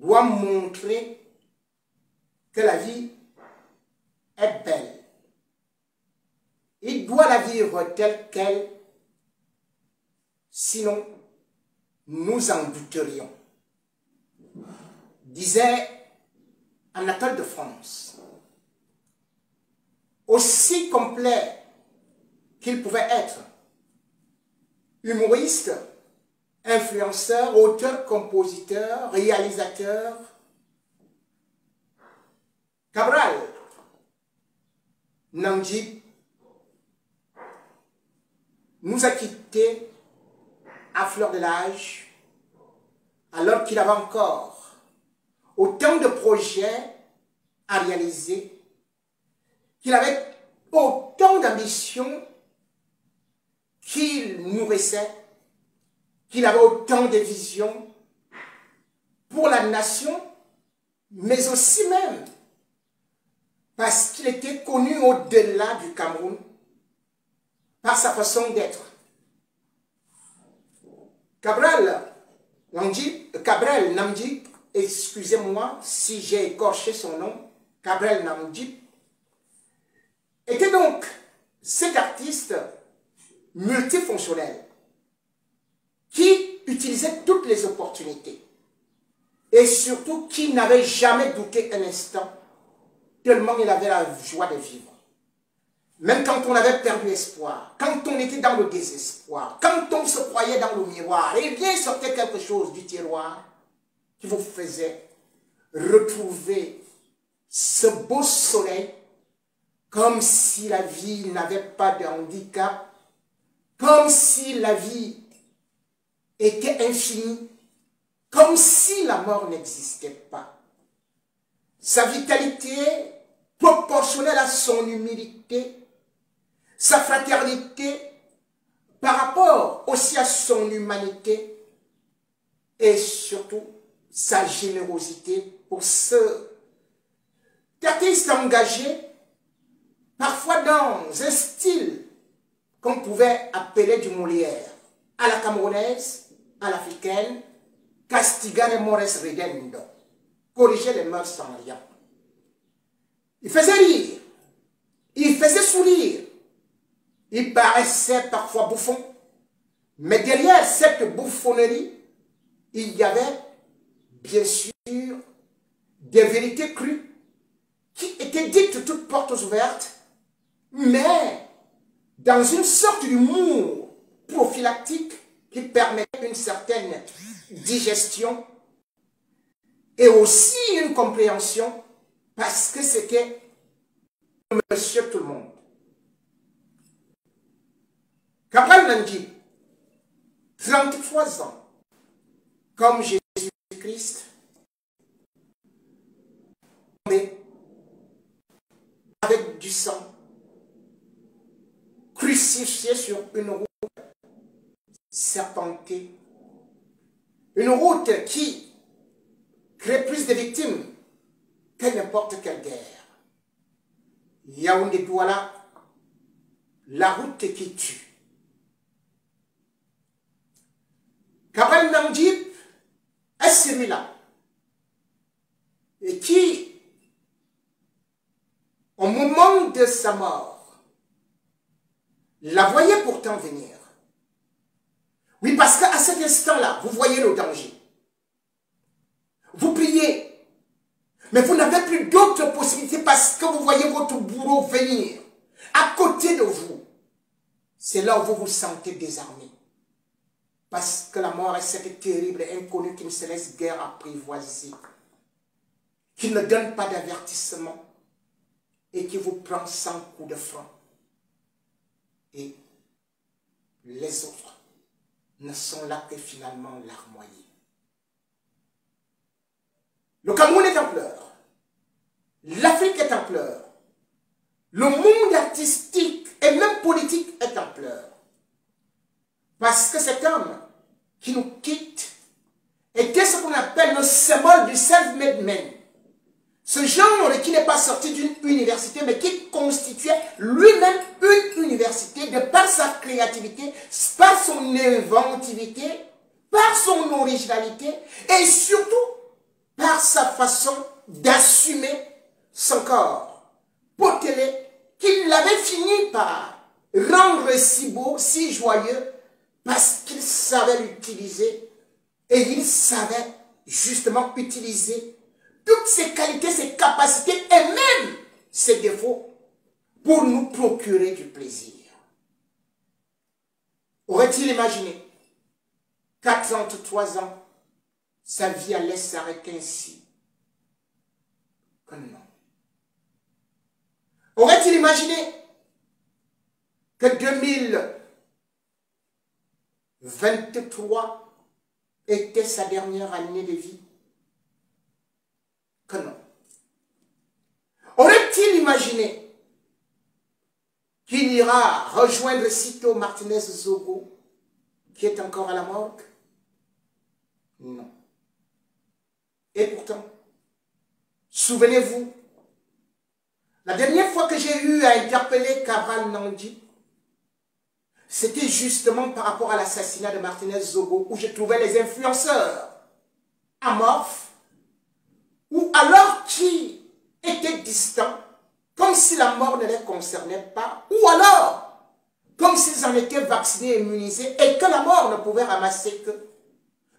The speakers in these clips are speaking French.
doit montrer que la vie est belle. Il doit la vivre telle qu'elle, sinon nous en douterions. Disait Anatole de France, aussi complet qu'il pouvait être, humoriste, influenceur, auteur, compositeur, réalisateur, Cabral Namdjib nous a quittés à fleur de l'âge, alors qu'il avait encore autant de projets à réaliser, qu'il avait autant d'ambitions qu'il nourrissait, qu'il avait autant de visions pour la nation, mais aussi même parce qu'il était connu au-delà du Cameroun par sa façon d'être. Cabral Namdjib, excusez-moi si j'ai écorché son nom, Cabral Namdjib, était donc cet artiste multifonctionnel qui utilisait toutes les opportunités et surtout qui n'avait jamais douté un instant, tellement il avait la joie de vivre. Même quand on avait perdu espoir, quand on était dans le désespoir, quand on se croyait dans le miroir, et bien sortait quelque chose du tiroir qui vous faisait retrouver ce beau soleil, comme si la vie n'avait pas de handicap, comme si la vie était infinie, comme si la mort n'existait pas. Sa vitalité proportionnelle à son humilité, sa fraternité par rapport aussi à son humanité et surtout sa générosité pour ce artiste engagé, parfois dans un style qu'on pouvait appeler du Molière, à la camerounaise, à l'africaine, castigare mores ridendo, corriger les mœurs sans rien. Il faisait rire, il faisait sourire, il paraissait parfois bouffon, mais derrière cette bouffonnerie, il y avait bien sûr des vérités crues qui étaient dites toutes portes ouvertes, mais dans une sorte d'humour prophylactique qui permettait une certaine digestion et aussi une compréhension parce que c'était monsieur tout le monde. Cabral Namdjib, 33 ans, comme Jésus-Christ, avec du sang, crucifié sur une route serpentée, une route qui crée plus de victimes que n'importe quelle guerre. Yaoundé-Douala, la route qui tue. Cabral Namdjib est celui-là et qui, au moment de sa mort, la voyait pourtant venir. Oui, parce qu'à cet instant-là, vous voyez le danger. Vous priez, mais vous n'avez plus d'autre possibilité parce que vous voyez votre bourreau venir à côté de vous. C'est là où vous vous sentez désarmé. Parce que la mort est cette terrible inconnue qui ne se laisse guère apprivoiser, qui ne donne pas d'avertissement et qui vous prend sans coup de franc. Et les autres ne sont là que finalement larmoyés. Le Cameroun est en pleurs. L'Afrique est en pleurs. Le monde artistique et même politique est en pleurs. Parce que cet homme qui nous quitte était ce qu'on appelle le symbole du self-made man. Ce genre qui n'est pas sorti d'une université, mais qui constituait lui-même une université de par sa créativité, par son inventivité, par son originalité et surtout par par sa façon d'assumer son corps potelé qu'il avait fini par rendre si beau, si joyeux, parce qu'il savait l'utiliser et il savait justement utiliser toutes ses qualités, ses capacités et même ses défauts pour nous procurer du plaisir. Aurait-il imaginé qu'à 33 ans, sa vie allait s'arrêter ainsi? Que non. Aurait-il imaginé que 2023 était sa dernière année de vie? Que non. Aurait-il imaginé qu'il ira rejoindre sitôt Martinez Zogo, qui est encore à la morgue? Non. Et pourtant, souvenez-vous, la dernière fois que j'ai eu à interpeller Cabral Nandi, c'était justement par rapport à l'assassinat de Martinez Zogo, où je trouvais les influenceurs amorphes, ou alors qui étaient distants, comme si la mort ne les concernait pas, ou alors comme s'ils en étaient vaccinés, immunisés, et que la mort ne pouvait ramasser que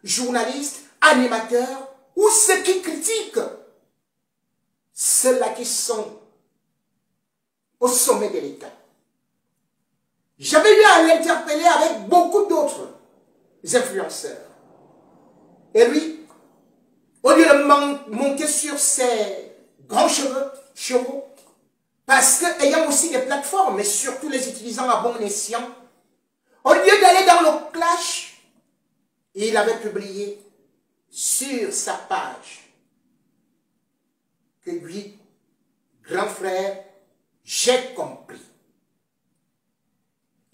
journalistes, animateurs, ou ceux qui critiquent, ceux-là qui sont au sommet de l'État. J'avais eu à l'interpeller avec beaucoup d'autres influenceurs. Et lui, au lieu de monter sur ses grands chevaux, parce qu'ayant aussi des plateformes, mais surtout les utilisant à bon escient, au lieu d'aller dans le clash, il avait publié sur sa page que lui, grand frère, j'ai compris.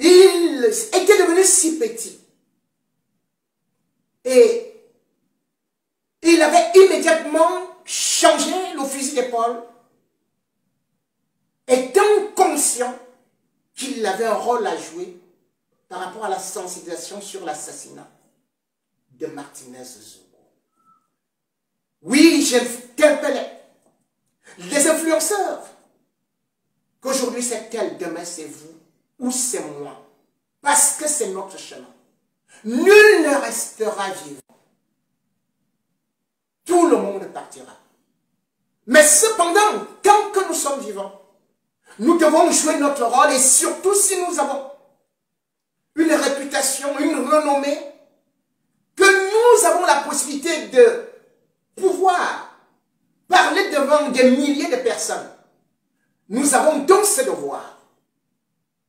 Il était devenu si petit. Et il avait immédiatement changé le fusil d'épaule, étant conscient qu'il avait un rôle à jouer par rapport à la sensibilisation sur l'assassinat de Martinez Zogo. Oui, j'interpellais les influenceurs, qu'aujourd'hui c'est elle, demain c'est vous, ou c'est moi, parce que c'est notre chemin. Nul ne restera vivant. Tout le monde partira. Mais cependant, tant que nous sommes vivants, nous devons jouer notre rôle, et surtout si nous avons une réputation, une renommée, que nous avons la possibilité de pouvoir parler devant des milliers de personnes. Nous avons donc ce devoir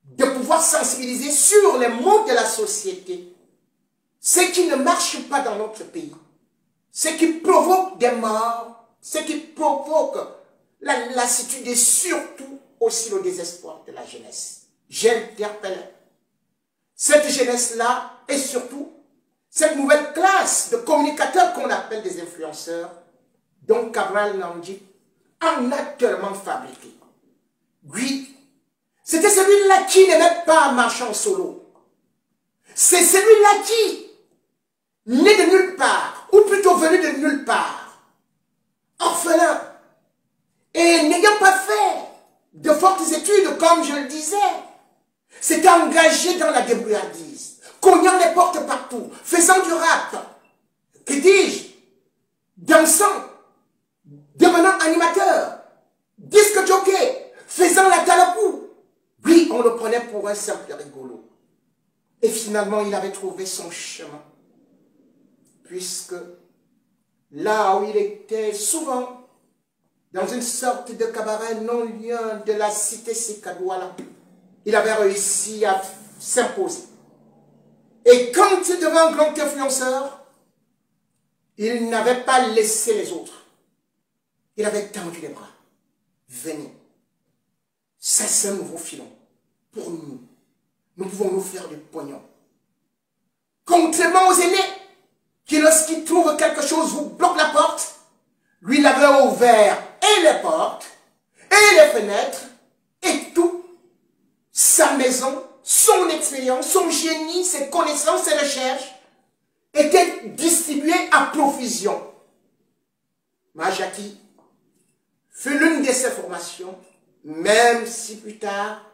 de pouvoir sensibiliser sur les maux de la société, ce qui ne marche pas dans notre pays, ce qui provoque des morts, ce qui provoque la lassitude et surtout aussi le désespoir de la jeunesse. J'interpelle cette jeunesse-là et surtout cette nouvelle classe de communicateurs qu'on appelle des influenceurs, dont Cabral Nandi en a tellement fabriqué. Oui, c'était celui-là qui n'aimait pas marcher en solo. C'est celui-là qui, né de nulle part, ou plutôt venu de nulle part, orphelin, et n'ayant pas fait de fortes études, comme je le disais, s'était engagé dans la débrouillardise, cognant les portes partout, faisant du rap, que dis-je, dansant, devenant animateur, disque jockey, faisant la talapou. Oui, on le prenait pour un simple rigolo. Et finalement, il avait trouvé son chemin. Puisque là où il était souvent dans une sorte de cabaret non loin de la cité Sikadouala, il avait réussi à s'imposer. Et quand il devint un grand influenceur, il n'avait pas laissé les autres. Il avait tendu les bras. Venez. Ça, c'est un nouveau filon. Pour nous, nous pouvons nous faire du pognon. Contrairement aux aînés, qui lorsqu'ils trouvent quelque chose, vous bloquent la porte. Lui, il avait ouvert et les portes, et les fenêtres, et tout. Sa maison, son expérience, son génie, ses connaissances, ses recherches, étaient distribuées à profusion. Jackie fut l'une de ses formations, même si plus tard,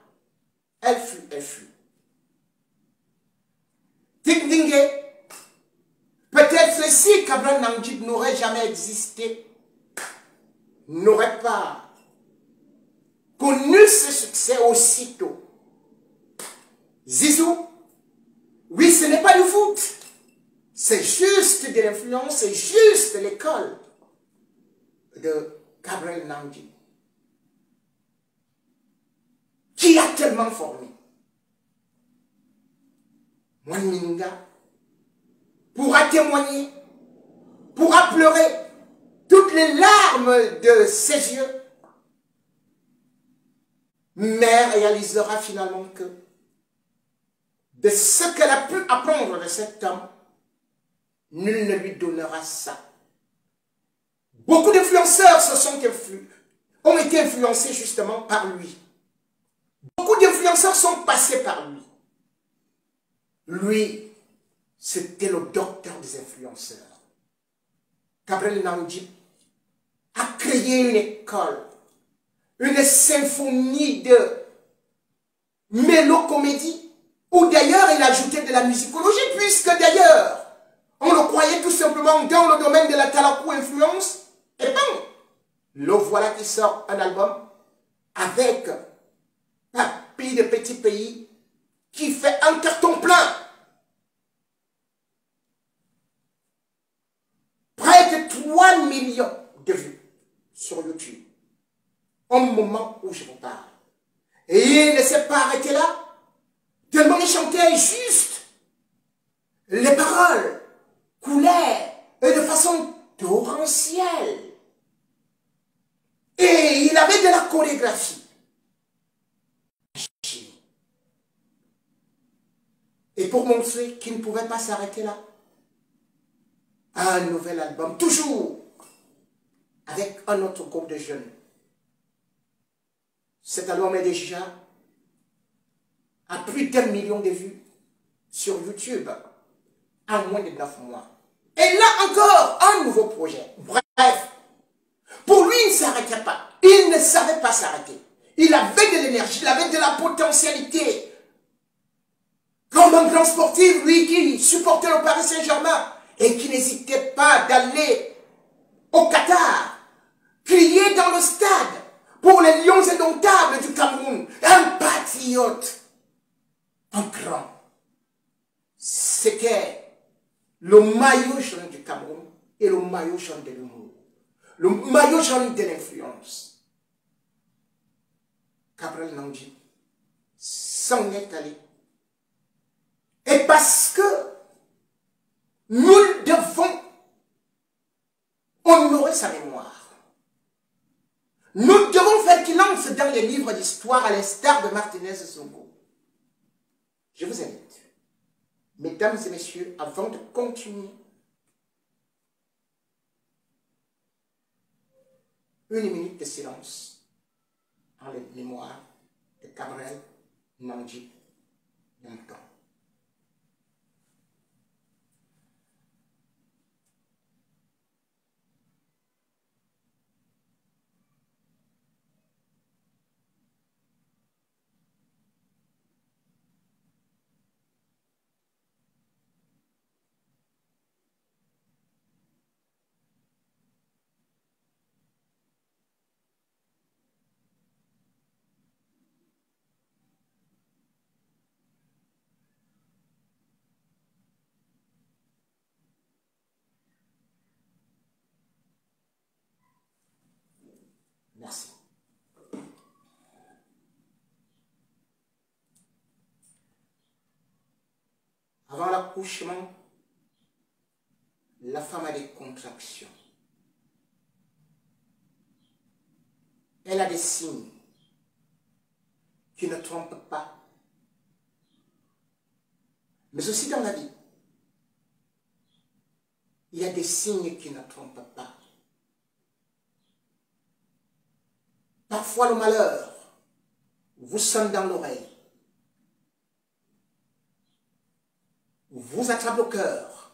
elle fut. Tindingue, peut-être si Cabral Namdjib n'aurait jamais existé, n'aurait pas connu ce succès aussitôt. Zizou, oui, ce n'est pas du foot, c'est juste de l'influence, c'est juste l'école de Cabral Namdjib qui a tellement formé. Mwanminga pourra témoigner, pourra pleurer toutes les larmes de ses yeux, mais réalisera finalement que de ce qu'elle a pu apprendre de cet homme, nul ne lui donnera ça. Beaucoup d'influenceurs ont été influencés justement par lui. Beaucoup d'influenceurs sont passés par lui. Lui, c'était le docteur des influenceurs. Cabral Namdjib a créé une école, une symphonie de mélocomédie, où d'ailleurs il ajoutait de la musicologie, puisque d'ailleurs, on le croyait tout simplement dans le domaine de la talakou influence, et bon, le voilà qui sort un album avec Papi de Petit Pays, qui fait un carton plein. Près de 3 millions de vues sur YouTube, au moment où je vous parle. Et il ne s'est pas arrêté là, tellement il chantait juste. Les paroles coulaient de façon torrentielle. Et il avait de la chorégraphie. Et pour montrer qu'il ne pouvait pas s'arrêter là, un nouvel album, toujours avec un autre groupe de jeunes. Cet album est déjà à plus d'1 million de vues sur YouTube en moins de 9 mois. Et là encore, un nouveau projet. Bref, pour lui, il ne s'arrêtait pas. Il ne savait pas s'arrêter. Il avait de l'énergie, il avait de la potentialité. Comme un grand sportif, lui qui supportait le Paris Saint-Germain et qui n'hésitait pas d'aller au Qatar, crier dans le stade pour les lions indomptables du Cameroun. Un patriote, un grand. C'était le maillot jaune du Cameroun et le maillot jaune de l'humour. Le maillot jaune de l'influence. Cabral Namdjib s'en est allé. Et parce que nous devons honorer sa mémoire, nous devons faire qu'il entre dans les livres d'histoire à l'instar de Martinez Zongo. Je vous invite, mesdames et messieurs, avant de continuer, une minute de silence en la mémoire de Cabral Namdjib Yankton. Merci. Avant l'accouchement, la femme a des contractions. Elle a des signes qui ne trompent pas. Mais aussi dans la vie, il y a des signes qui ne trompent pas. Parfois le malheur vous sonne dans l'oreille, vous attrape le cœur.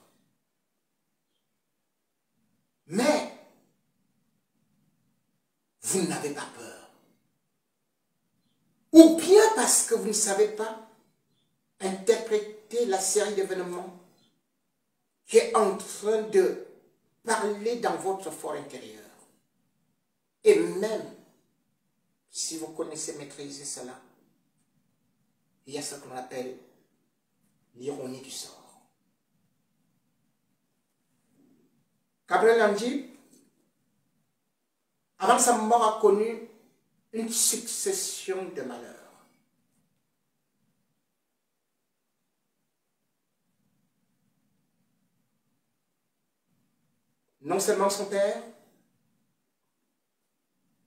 Mais vous n'avez pas peur. Ou bien parce que vous ne savez pas interpréter la série d'événements qui est en train de parler dans votre fort intérieur. Et même si vous connaissez maîtriser cela, il y a ce qu'on appelle l'ironie du sort. Gabriel Namdi, avant sa mort, a connu une succession de malheurs. Non seulement son père,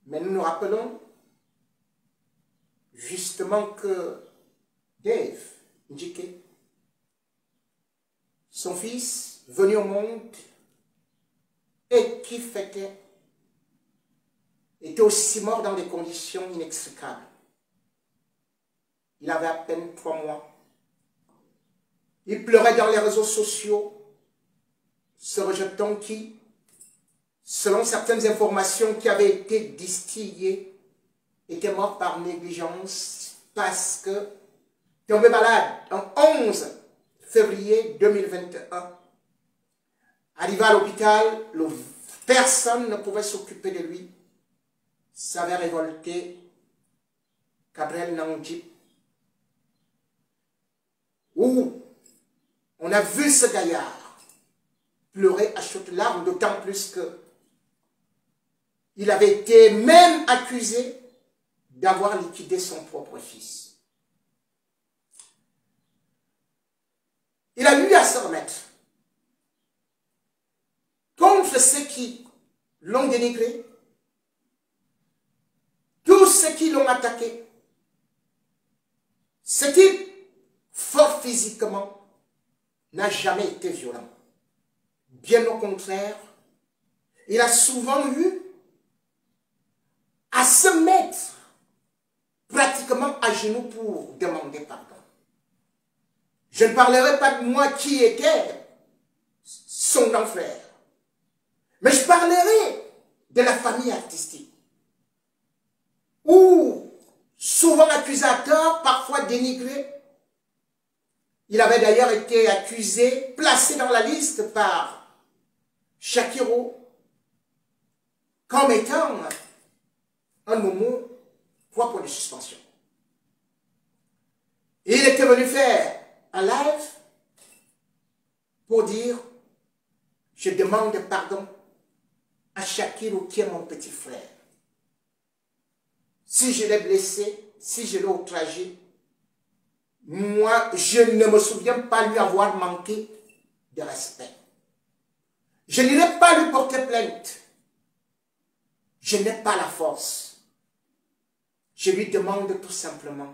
mais nous nous rappelons justement que Dave Njike, son fils venu au monde et qui était aussi mort dans des conditions inextricables. Il avait à peine 3 mois. Il pleurait dans les réseaux sociaux, ce rejeton qui, selon certaines informations qui avaient été distillées, était mort par négligence parce que, tombé malade en 11 février 2021, arrivé à l'hôpital, personne ne pouvait s'occuper de lui. Ça avait révolté Gabriel Namdi, où on a vu ce gaillard pleurer à chaudes larmes, d'autant plus que il avait été même accusé d'avoir liquidé son propre fils. Il a eu à se remettre contre ceux qui l'ont dénigré, tous ceux qui l'ont attaqué. Ce type, fort physiquement, n'a jamais été violent. Bien au contraire, il a souvent eu à se mettre pratiquement à genoux pour demander pardon. Je ne parlerai pas de moi qui était son grand frère, mais je parlerai de la famille artistique, où, souvent accusateur, parfois dénigré, il avait d'ailleurs été accusé, placé dans la liste par Shakiro, comme étant un moment propre de suspension. Et il était venu faire un live pour dire: je demande pardon à Shakiro qui est mon petit frère. Si je l'ai blessé, si je l'ai outragé, moi, je ne me souviens pas lui avoir manqué de respect. Je n'irai pas lui porter plainte. Je n'ai pas la force. Je lui demande tout simplement